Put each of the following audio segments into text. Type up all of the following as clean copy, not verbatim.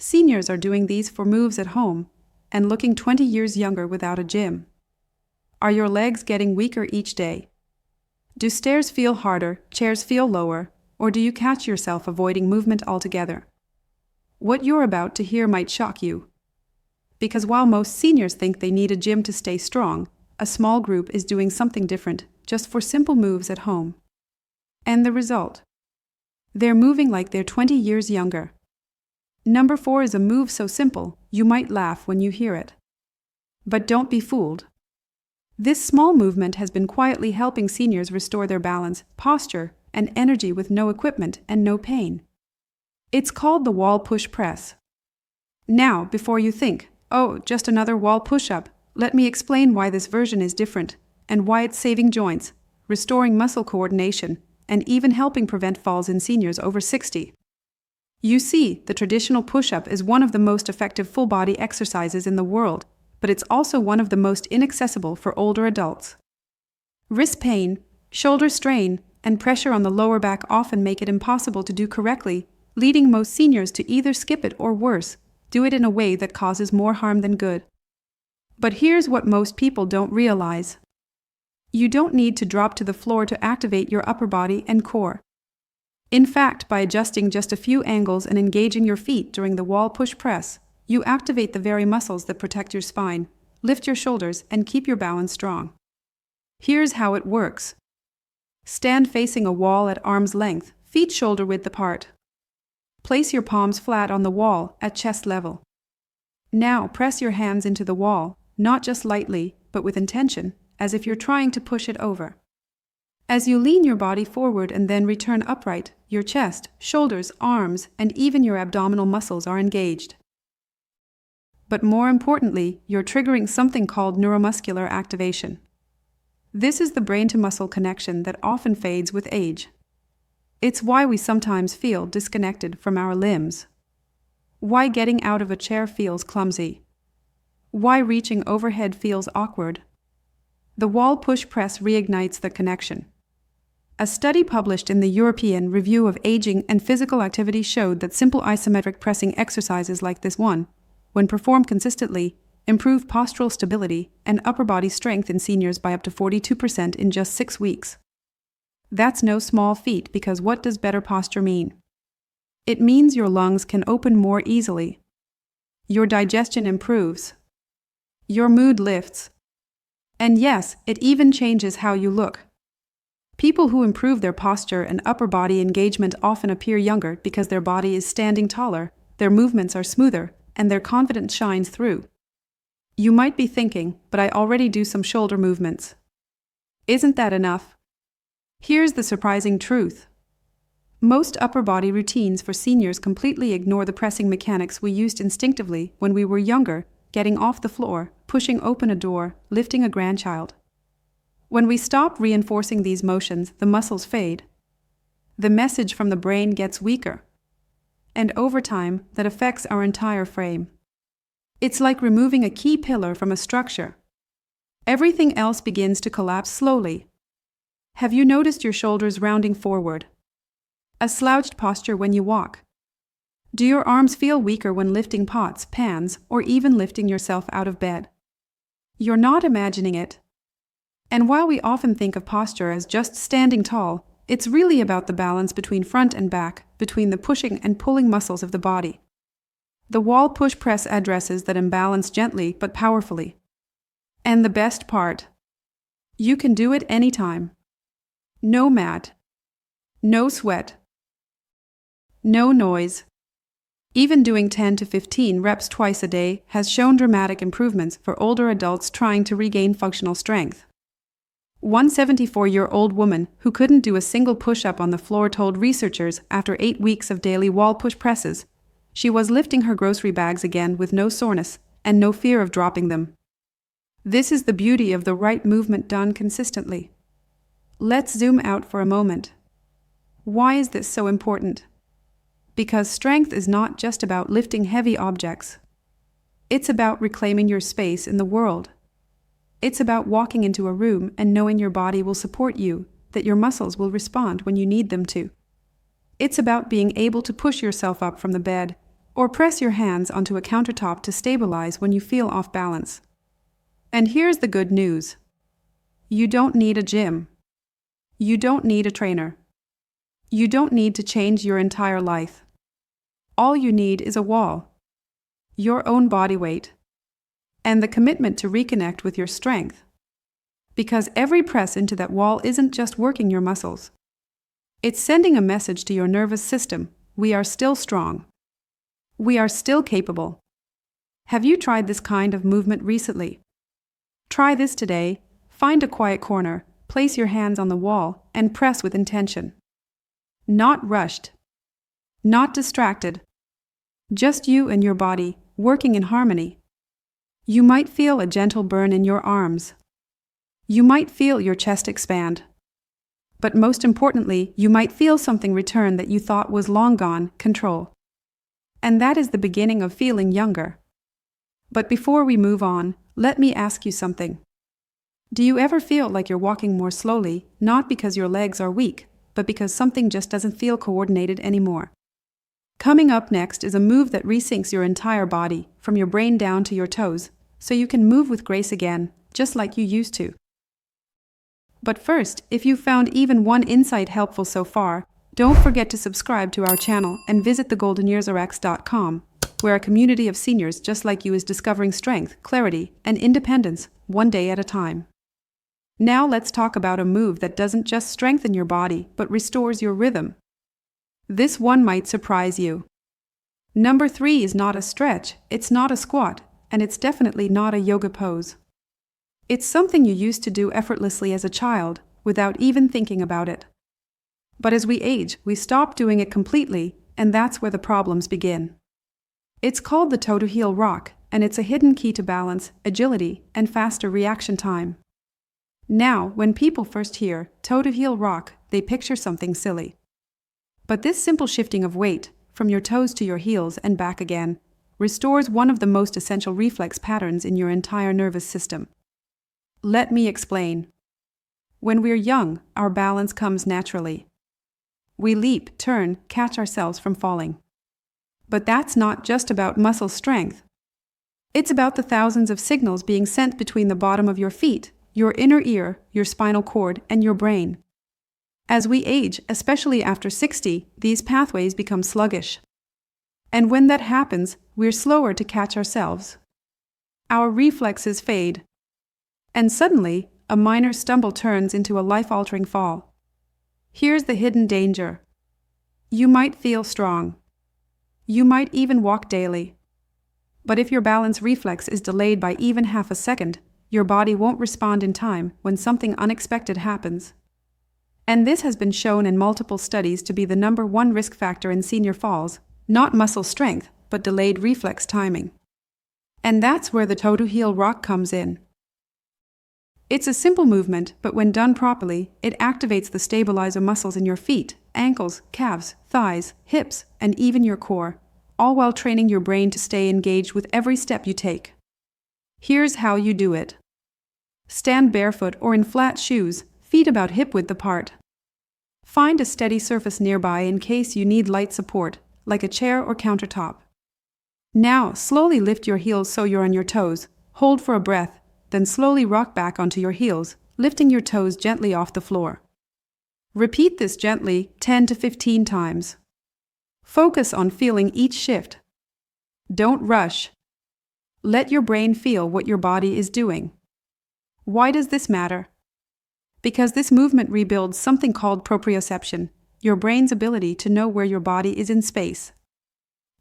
Seniors are doing these four moves at home and looking 20 years younger without a gym. Are your legs getting weaker each day? Do stairs feel harder, chairs feel lower, or do you catch yourself avoiding movement altogether? What you're about to hear might shock you. Because while most seniors think they need a gym to stay strong, a small group is doing something different, just for simple moves at home. And the result? They're moving like they're 20 years younger. Number 4 is a move so simple, you might laugh when you hear it. But don't be fooled. This small movement has been quietly helping seniors restore their balance, posture, and energy with no equipment and no pain. It's called the wall push press. Now, before you think, oh, just another wall push-up, let me explain why this version is different, and why it's saving joints, restoring muscle coordination, and even helping prevent falls in seniors over 60. You see, the traditional push-up is one of the most effective full-body exercises in the world, but it's also one of the most inaccessible for older adults. Wrist pain, shoulder strain, and pressure on the lower back often make it impossible to do correctly, leading most seniors to either skip it or worse, do it in a way that causes more harm than good. But here's what most people don't realize. You don't need to drop to the floor to activate your upper body and core. In fact, by adjusting just a few angles and engaging your feet during the wall push press, you activate the very muscles that protect your spine, lift your shoulders, and keep your balance strong. Here's how it works. Stand facing a wall at arm's length, feet shoulder width apart. Place your palms flat on the wall at chest level. Now press your hands into the wall, not just lightly, but with intention, as if you're trying to push it over. As you lean your body forward and then return upright, your chest, shoulders, arms, and even your abdominal muscles are engaged. But more importantly, you're triggering something called neuromuscular activation. This is the brain-to-muscle connection that often fades with age. It's why we sometimes feel disconnected from our limbs. Why getting out of a chair feels clumsy. Why reaching overhead feels awkward. The wall push press reignites the connection. A study published in the European Review of Aging and Physical Activity showed that simple isometric pressing exercises like this one, when performed consistently, improve postural stability and upper body strength in seniors by up to 42% in just 6 weeks. That's no small feat, because what does better posture mean? It means your lungs can open more easily. Your digestion improves. Your mood lifts. And yes, it even changes how you look. People who improve their posture and upper body engagement often appear younger because their body is standing taller, their movements are smoother, and their confidence shines through. You might be thinking, but I already do some shoulder movements. Isn't that enough? Here's the surprising truth. Most upper body routines for seniors completely ignore the pressing mechanics we used instinctively when we were younger, getting off the floor, pushing open a door, lifting a grandchild. When we stop reinforcing these motions, the muscles fade. The message from the brain gets weaker. And over time, that affects our entire frame. It's like removing a key pillar from a structure. Everything else begins to collapse slowly. Have you noticed your shoulders rounding forward? A slouched posture when you walk? Do your arms feel weaker when lifting pots, pans, or even lifting yourself out of bed? You're not imagining it. And while we often think of posture as just standing tall, it's really about the balance between front and back, between the pushing and pulling muscles of the body. The wall push press addresses that imbalance gently but powerfully. And the best part? You can do it anytime. No mat. No sweat. No noise. Even doing 10 to 15 reps twice a day has shown dramatic improvements for older adults trying to regain functional strength. One 74-year-old woman who couldn't do a single push-up on the floor told researchers after 8 weeks of daily wall push presses, she was lifting her grocery bags again with no soreness and no fear of dropping them. This is the beauty of the right movement done consistently. Let's zoom out for a moment. Why is this so important? Because strength is not just about lifting heavy objects. It's about reclaiming your space in the world. It's about walking into a room and knowing your body will support you, that your muscles will respond when you need them to. It's about being able to push yourself up from the bed, Or press your hands onto a countertop to stabilize when you feel off balance. And here's the good news. You don't need a gym. You don't need a trainer. You don't need to change your entire life. All you need is a wall, your own body weight, and the commitment to reconnect with your strength. Because every press into that wall isn't just working your muscles. It's sending a message to your nervous system: we are still strong. We are still capable. Have you tried this kind of movement recently? Try this today. Find a quiet corner, place your hands on the wall, and press with intention. Not rushed. Not distracted. Just you and your body, working in harmony. You might feel a gentle burn in your arms. You might feel your chest expand. But most importantly, you might feel something return that you thought was long gone: control. And that is the beginning of feeling younger. But before we move on, let me ask you something. Do you ever feel like you're walking more slowly, not because your legs are weak, but because something just doesn't feel coordinated anymore? Coming up next is a move that resyncs your entire body, from your brain down to your toes, so you can move with grace again, just like you used to. But first, if you found even one insight helpful so far, don't forget to subscribe to our channel and visit thegoldenyearsrx.com, where a community of seniors just like you is discovering strength, clarity, and independence, one day at a time. Now let's talk about a move that doesn't just strengthen your body, but restores your rhythm. This one might surprise you. Number 3 is not a stretch, it's not a squat, and it's definitely not a yoga pose. It's something you used to do effortlessly as a child, without even thinking about it. But as we age, we stop doing it completely, and that's where the problems begin. It's called the toe-to-heel rock, and it's a hidden key to balance, agility, and faster reaction time. Now, when people first hear toe-to-heel rock, they picture something silly. But this simple shifting of weight, from your toes to your heels and back again, restores one of the most essential reflex patterns in your entire nervous system. Let me explain. When we're young, our balance comes naturally. We leap, turn, catch ourselves from falling. But that's not just about muscle strength. It's about the thousands of signals being sent between the bottom of your feet, your inner ear, your spinal cord, and your brain. As we age, especially after 60, these pathways become sluggish. And when that happens, we're slower to catch ourselves. Our reflexes fade. And suddenly, a minor stumble turns into a life-altering fall. Here's the hidden danger. You might feel strong. You might even walk daily. But if your balance reflex is delayed by even half a second, your body won't respond in time when something unexpected happens. And this has been shown in multiple studies to be the number one risk factor in senior falls, not muscle strength, but delayed reflex timing. And that's where the toe-to-heel rock comes in. It's a simple movement, but when done properly, it activates the stabilizer muscles in your feet, ankles, calves, thighs, hips, and even your core, all while training your brain to stay engaged with every step you take. Here's how you do it. Stand barefoot or in flat shoes, feet about hip-width apart. Find a steady surface nearby in case you need light support, like a chair or countertop. Now, slowly lift your heels so you're on your toes, hold for a breath, then slowly rock back onto your heels, lifting your toes gently off the floor. Repeat this gently 10 to 15 times. Focus on feeling each shift. Don't rush. Let your brain feel what your body is doing. Why does this matter? Because this movement rebuilds something called proprioception, your brain's ability to know where your body is in space.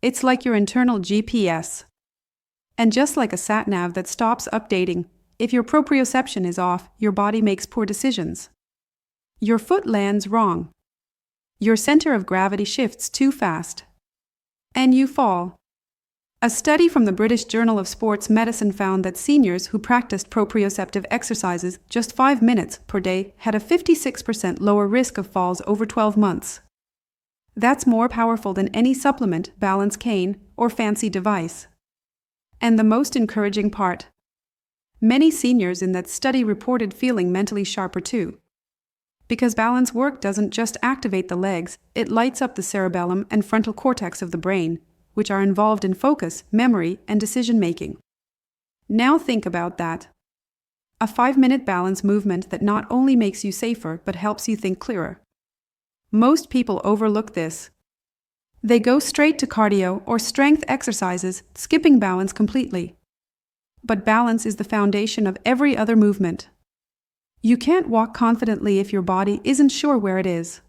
It's like your internal GPS. And just like a sat-nav that stops updating, if your proprioception is off, your body makes poor decisions. Your foot lands wrong. Your center of gravity shifts too fast. And you fall. A study from the British Journal of Sports Medicine found that seniors who practiced proprioceptive exercises just 5 minutes per day had a 56% lower risk of falls over 12 months. That's more powerful than any supplement, balance cane, or fancy device. And the most encouraging part. Many seniors in that study reported feeling mentally sharper too. Because balance work doesn't just activate the legs, it lights up the cerebellum and frontal cortex of the brain, which are involved in focus, memory, and decision-making. Now think about that. A 5-minute balance movement that not only makes you safer but helps you think clearer. Most people overlook this. They go straight to cardio or strength exercises, skipping balance completely. But balance is the foundation of every other movement. You can't walk confidently if your body isn't sure where it is.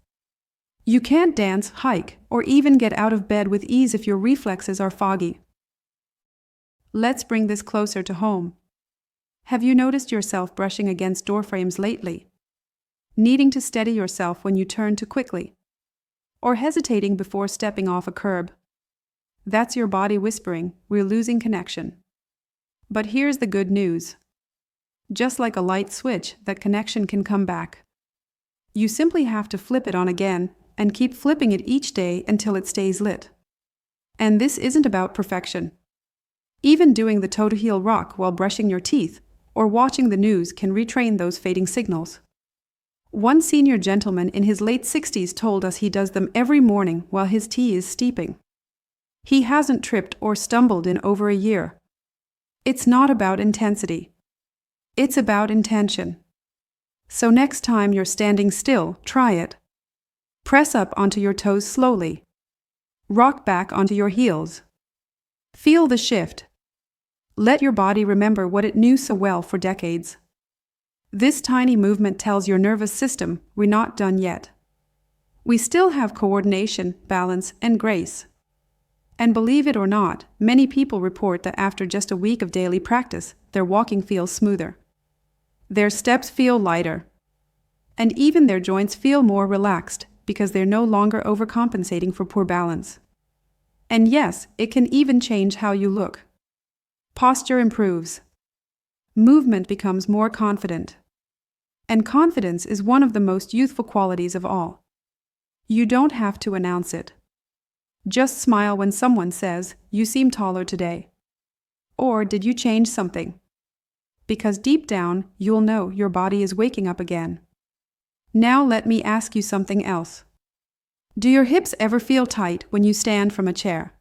You can't dance, hike, or even get out of bed with ease if your reflexes are foggy. Let's bring this closer to home. Have you noticed yourself brushing against door frames lately? Needing to steady yourself when you turn too quickly? Or hesitating before stepping off a curb? That's your body whispering, "We're losing connection." But here's the good news. Just like a light switch, that connection can come back. You simply have to flip it on again and keep flipping it each day until it stays lit. And this isn't about perfection. Even doing the toe-to-heel rock while brushing your teeth or watching the news can retrain those fading signals. One senior gentleman in his late 60s told us he does them every morning while his tea is steeping. He hasn't tripped or stumbled in over a year. It's not about intensity. It's about intention. So next time you're standing still, try it. Press up onto your toes slowly. Rock back onto your heels. Feel the shift. Let your body remember what it knew so well for decades. This tiny movement tells your nervous system, we're not done yet. We still have coordination, balance, and grace. And believe it or not, many people report that after just a week of daily practice, their walking feels smoother. Their steps feel lighter. And even their joints feel more relaxed because they're no longer overcompensating for poor balance. And yes, it can even change how you look. Posture improves. Movement becomes more confident. And confidence is one of the most youthful qualities of all. You don't have to announce it. Just smile when someone says, "You seem taller today." Or, "Did you change something?" Because deep down, you'll know your body is waking up again. Now let me ask you something else. Do your hips ever feel tight when you stand from a chair?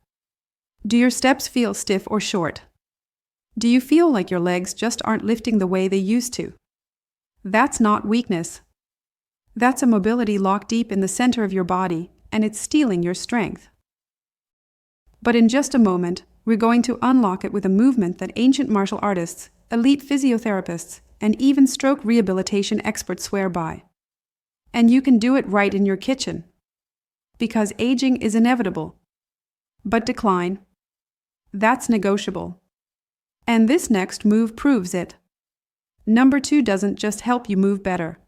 Do your steps feel stiff or short? Do you feel like your legs just aren't lifting the way they used to? That's not weakness. That's a mobility locked deep in the center of your body, and it's stealing your strength. But in just a moment, we're going to unlock it with a movement that ancient martial artists, elite physiotherapists, and even stroke rehabilitation experts swear by. And you can do it right in your kitchen. Because aging is inevitable. But decline, that's negotiable. And this next move proves it. Number 2 doesn't just help you move better.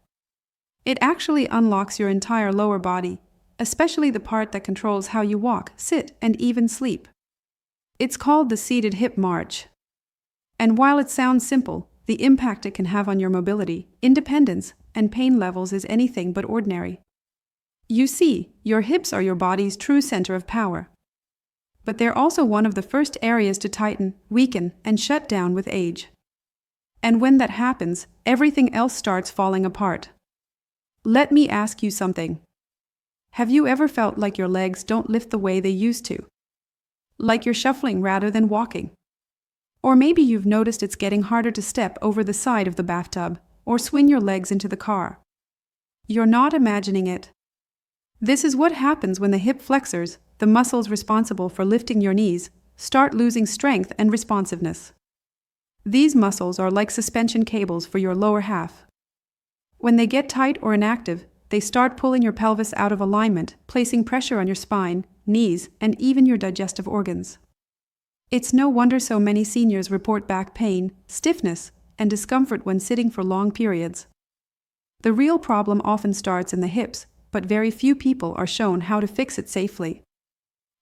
It actually unlocks your entire lower body, especially the part that controls how you walk, sit, and even sleep. It's called the seated hip march. And while it sounds simple, the impact it can have on your mobility, independence, and pain levels is anything but ordinary. You see, your hips are your body's true center of power. But they're also one of the first areas to tighten, weaken, and shut down with age. And when that happens, everything else starts falling apart. Let me ask you something. Have you ever felt like your legs don't lift the way they used to? Like you're shuffling rather than walking? Or maybe you've noticed it's getting harder to step over the side of the bathtub or swing your legs into the car. You're not imagining it. This is what happens when the hip flexors, the muscles responsible for lifting your knees, start losing strength and responsiveness. These muscles are like suspension cables for your lower half. When they get tight or inactive, they start pulling your pelvis out of alignment, placing pressure on your spine, knees, and even your digestive organs. It's no wonder so many seniors report back pain, stiffness, and discomfort when sitting for long periods. The real problem often starts in the hips, but very few people are shown how to fix it safely.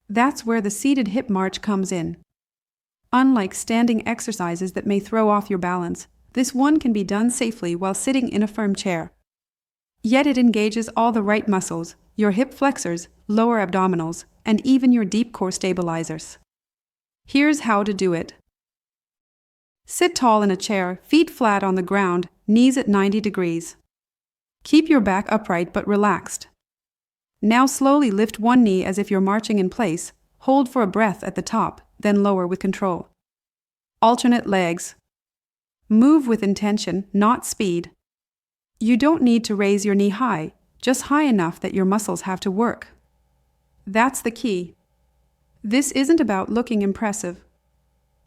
That's where the seated hip march comes in. Unlike standing exercises that may throw off your balance, this one can be done safely while sitting in a firm chair. Yet it engages all the right muscles, your hip flexors, lower abdominals, and even your deep core stabilizers. Here's how to do it. Sit tall in a chair, feet flat on the ground, knees at 90 degrees. Keep your back upright but relaxed. Now slowly lift one knee as if you're marching in place, Hold for a breath at the top, then lower with control. Alternate legs. Move with intention, not speed. You don't need to raise your knee high, just high enough that your muscles have to work. That's the key. This isn't about looking impressive.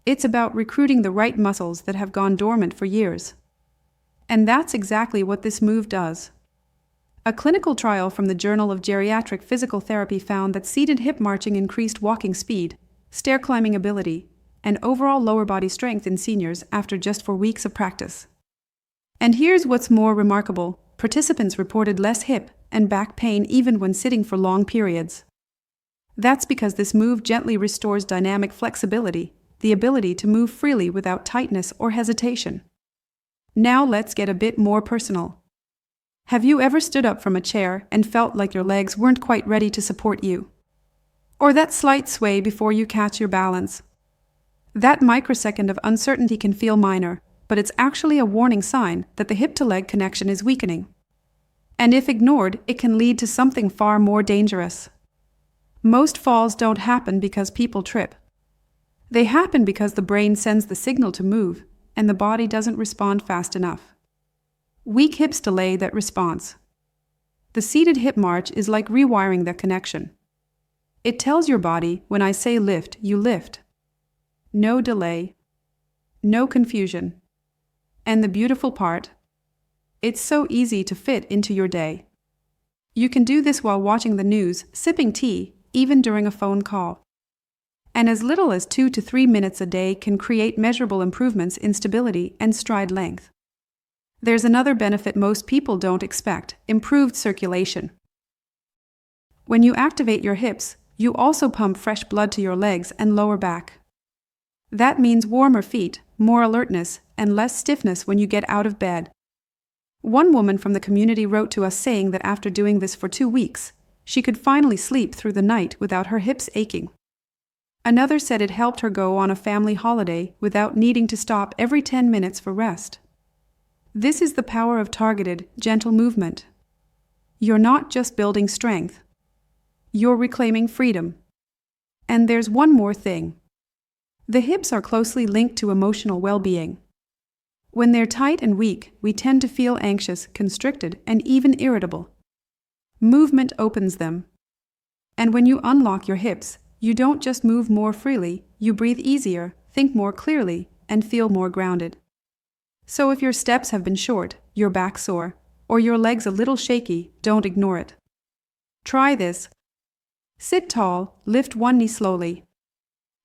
It's about recruiting the right muscles that have gone dormant for years. And that's exactly what this move does. A clinical trial from the Journal of Geriatric Physical Therapy found that seated hip marching increased walking speed, stair climbing ability, and overall lower body strength in seniors after just 4 weeks of practice. And here's what's more remarkable: participants reported less hip and back pain even when sitting for long periods. That's because this move gently restores dynamic flexibility, the ability to move freely without tightness or hesitation. Now let's get a bit more personal. Have you ever stood up from a chair and felt like your legs weren't quite ready to support you? Or that slight sway before you catch your balance? That microsecond of uncertainty can feel minor, but it's actually a warning sign that the hip-to-leg connection is weakening. And if ignored, it can lead to something far more dangerous. Most falls don't happen because people trip. They happen because the brain sends the signal to move, and the body doesn't respond fast enough. Weak hips delay that response. The seated hip march is like rewiring that connection. It tells your body, when I say lift, you lift. No delay. No confusion. And the beautiful part? It's so easy to fit into your day. You can do this while watching the news, sipping tea, even during a phone call. And as little as 2 to 3 minutes a day can create measurable improvements in stability and stride length. There's another benefit most people don't expect: improved circulation. When you activate your hips, you also pump fresh blood to your legs and lower back. That means warmer feet, more alertness, and less stiffness when you get out of bed. One woman from the community wrote to us saying that after doing this for 2 weeks, she could finally sleep through the night without her hips aching. Another said it helped her go on a family holiday without needing to stop every 10 minutes for rest. This is the power of targeted, gentle movement. You're not just building strength. You're reclaiming freedom. And there's one more thing. The hips are closely linked to emotional well-being. When they're tight and weak, we tend to feel anxious, constricted, and even irritable. Movement opens them. And when you unlock your hips, you don't just move more freely, you breathe easier, think more clearly, and feel more grounded. So if your steps have been short, your back sore, or your legs a little shaky, don't ignore it. Try this. Sit tall, lift one knee slowly.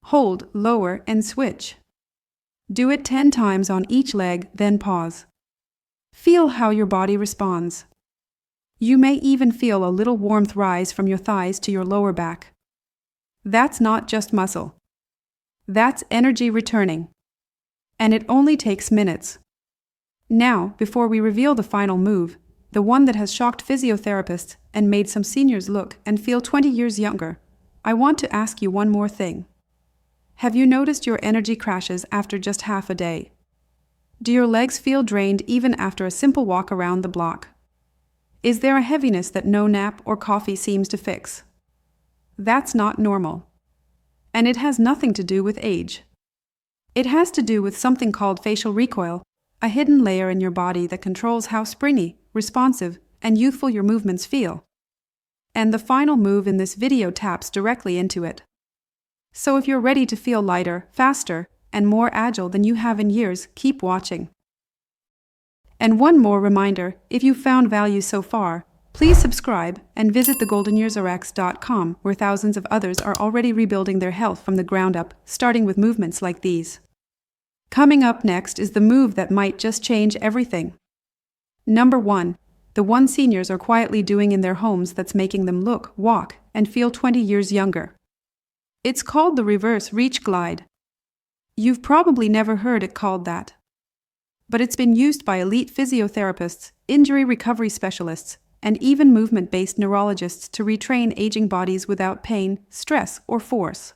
Hold, lower, and switch. Do it 10 times on each leg, then pause. Feel how your body responds. You may even feel a little warmth rise from your thighs to your lower back. That's not just muscle. That's energy returning. And it only takes minutes. Now, before we reveal the final move, the one that has shocked physiotherapists and made some seniors look and feel 20 years younger, I want to ask you one more thing. Have you noticed your energy crashes after just half a day? Do your legs feel drained even after a simple walk around the block? Is there a heaviness that no nap or coffee seems to fix? That's not normal. And it has nothing to do with age. It has to do with something called facial recoil, a hidden layer in your body that controls how springy, responsive, and youthful your movements feel. And the final move in this video taps directly into it. So if you're ready to feel lighter, faster, and more agile than you have in years, keep watching. And one more reminder, if you found value so far, please subscribe and visit thegoldenyearsrx.com, where thousands of others are already rebuilding their health from the ground up, starting with movements like these. Coming up next is the move that might just change everything. Number 1. The one seniors are quietly doing in their homes that's making them look, walk, and feel 20 years younger. It's called the reverse reach glide. You've probably never heard it called that. But it's been used by elite physiotherapists, injury recovery specialists, and even movement-based neurologists to retrain aging bodies without pain, stress, or force.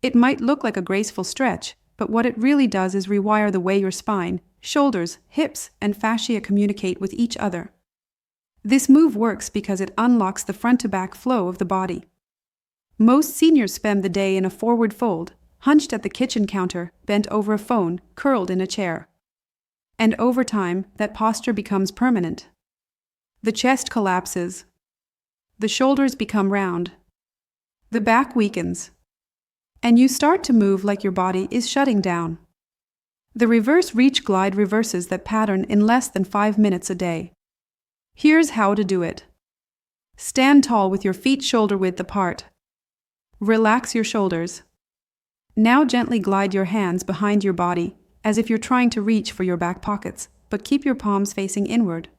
It might look like a graceful stretch, but what it really does is rewire the way your spine, shoulders, hips, and fascia communicate with each other. This move works because it unlocks the front-to-back flow of the body. Most seniors spend the day in a forward fold, hunched at the kitchen counter, bent over a phone, curled in a chair. And over time, that posture becomes permanent. The chest collapses. The shoulders become round. The back weakens. And you start to move like your body is shutting down. The reverse reach glide reverses that pattern in less than 5 minutes a day. Here's how to do it. Stand tall with your feet shoulder-width apart. Relax your shoulders. Now gently glide your hands behind your body, as if you're trying to reach for your back pockets, but keep your palms facing inward.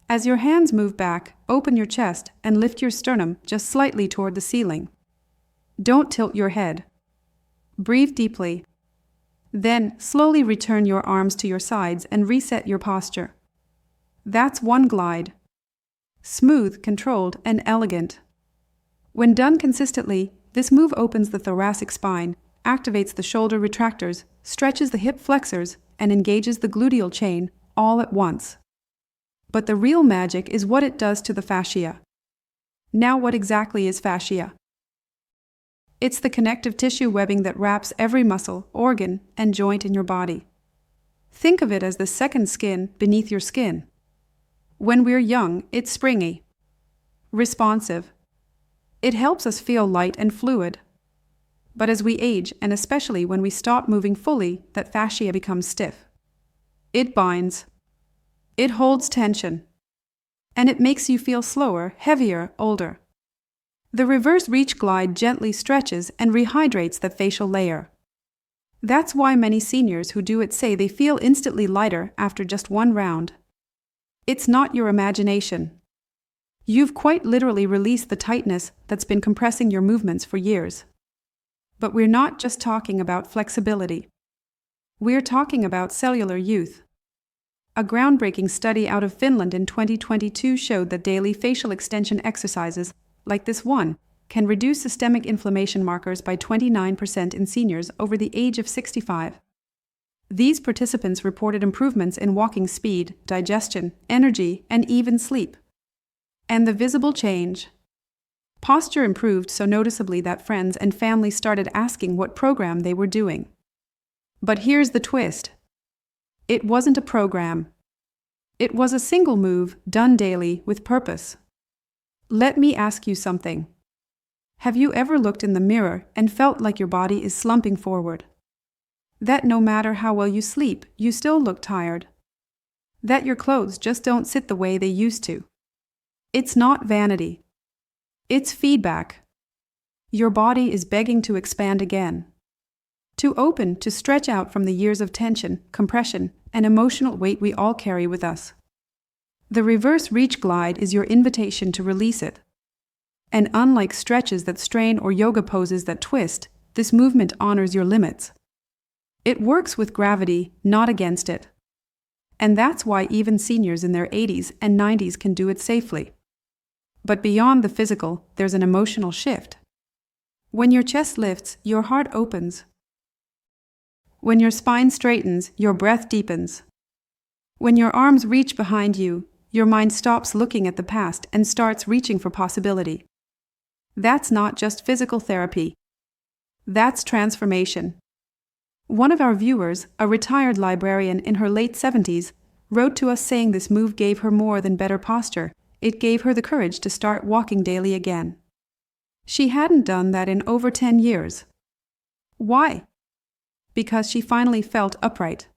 As your hands move back, open your chest and lift your sternum just slightly toward the ceiling. Don't tilt your head. Breathe deeply. Then, slowly return your arms to your sides and reset your posture. That's one glide. Smooth, controlled, and elegant. When done consistently, this move opens the thoracic spine, activates the shoulder retractors, stretches the hip flexors, and engages the gluteal chain all at once. But the real magic is what it does to the fascia. Now, what exactly is fascia? It's the connective tissue webbing that wraps every muscle, organ, and joint in your body. Think of it as the second skin beneath your skin. When we're young, it's springy, responsive. It helps us feel light and fluid. But as we age, and especially when we stop moving fully, that fascia becomes stiff. It binds. It holds tension. And it makes you feel slower, heavier, older. The reverse reach glide gently stretches and rehydrates the facial layer. That's why many seniors who do it say they feel instantly lighter after just one round. It's not your imagination. You've quite literally released the tightness that's been compressing your movements for years. But we're not just talking about flexibility. We're talking about cellular youth. A groundbreaking study out of Finland in 2022 showed that daily facial extension exercises, like this one, can reduce systemic inflammation markers by 29% in seniors over the age of 65. These participants reported improvements in walking speed, digestion, energy, and even sleep. And the visible change. Posture improved so noticeably that friends and family started asking what program they were doing. But here's the twist. It wasn't a program. It was a single move done daily with purpose. Let me ask you something. Have you ever looked in the mirror and felt like your body is slumping forward? That no matter how well you sleep, you still look tired? That your clothes just don't sit the way they used to? It's not vanity. It's feedback. Your body is begging to expand again. To open, to stretch out from the years of tension, compression, and emotional weight we all carry with us. The reverse reach glide is your invitation to release it. And unlike stretches that strain or yoga poses that twist, this movement honors your limits. It works with gravity, not against it. And that's why even seniors in their 80s and 90s can do it safely. But beyond the physical, there's an emotional shift. When your chest lifts, your heart opens. When your spine straightens, your breath deepens. When your arms reach behind you, your mind stops looking at the past and starts reaching for possibility. That's not just physical therapy. That's transformation. One of our viewers, a retired librarian in her late 70s, wrote to us saying this move gave her more than better posture. It gave her the courage to start walking daily again. She hadn't done that in over 10 years. Why? Because she finally felt upright,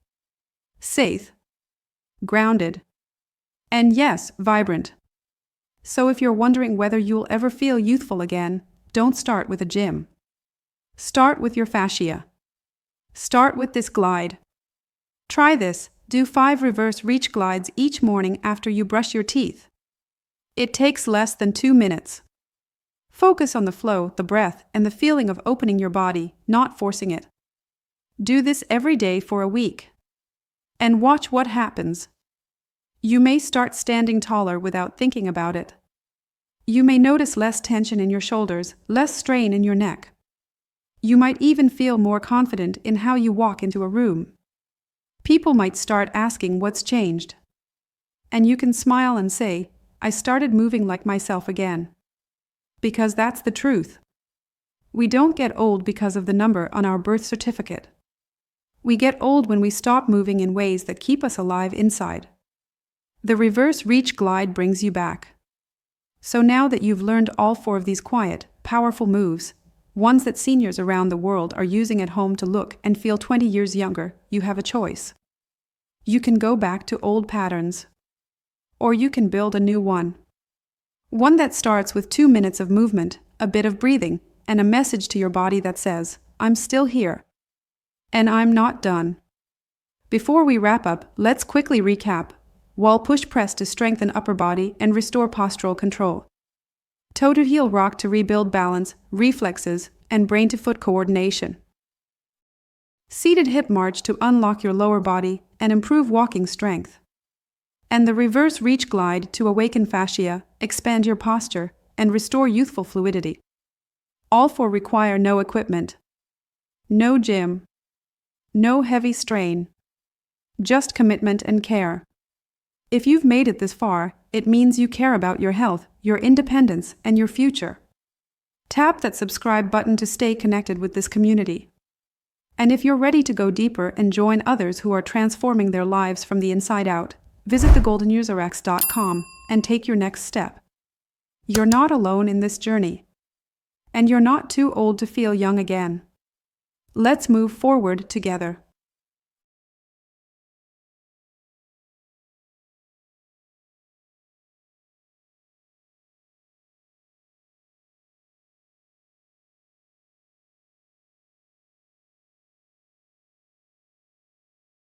safe, grounded, and yes, vibrant. So if you're wondering whether you'll ever feel youthful again, don't start with a gym. Start with your fascia. Start with this glide. Try this. Do 5 reverse reach glides each morning after you brush your teeth. It takes less than 2 minutes. Focus on the flow, the breath, and the feeling of opening your body, not forcing it. Do this every day for a week. And watch what happens. You may start standing taller without thinking about it. You may notice less tension in your shoulders, less strain in your neck. You might even feel more confident in how you walk into a room. People might start asking what's changed. And you can smile and say, I started moving like myself again. Because that's the truth. We don't get old because of the number on our birth certificate. We get old when we stop moving in ways that keep us alive inside. The reverse reach glide brings you back. So now that you've learned all 4 of these quiet, powerful moves, ones that seniors around the world are using at home to look and feel 20 years younger, you have a choice. You can go back to old patterns. Or you can build a new one. One that starts with 2 minutes of movement, a bit of breathing, and a message to your body that says, I'm still here. And I'm not done. Before we wrap up, let's quickly recap. Wall push press to strengthen upper body and restore postural control. Toe to heel rock to rebuild balance, reflexes, and brain to foot coordination. Seated hip march to unlock your lower body and improve walking strength. And the reverse reach glide to awaken fascia, expand your posture, and restore youthful fluidity. All 4 require no equipment. No gym. No heavy strain. Just commitment and care. If you've made it this far, it means you care about your health, your independence, and your future. Tap that subscribe button to stay connected with this community. And if you're ready to go deeper and join others who are transforming their lives from the inside out, visit thegoldenuserx.com and take your next step. You're not alone in this journey. And you're not too old to feel young again. Let's move forward together.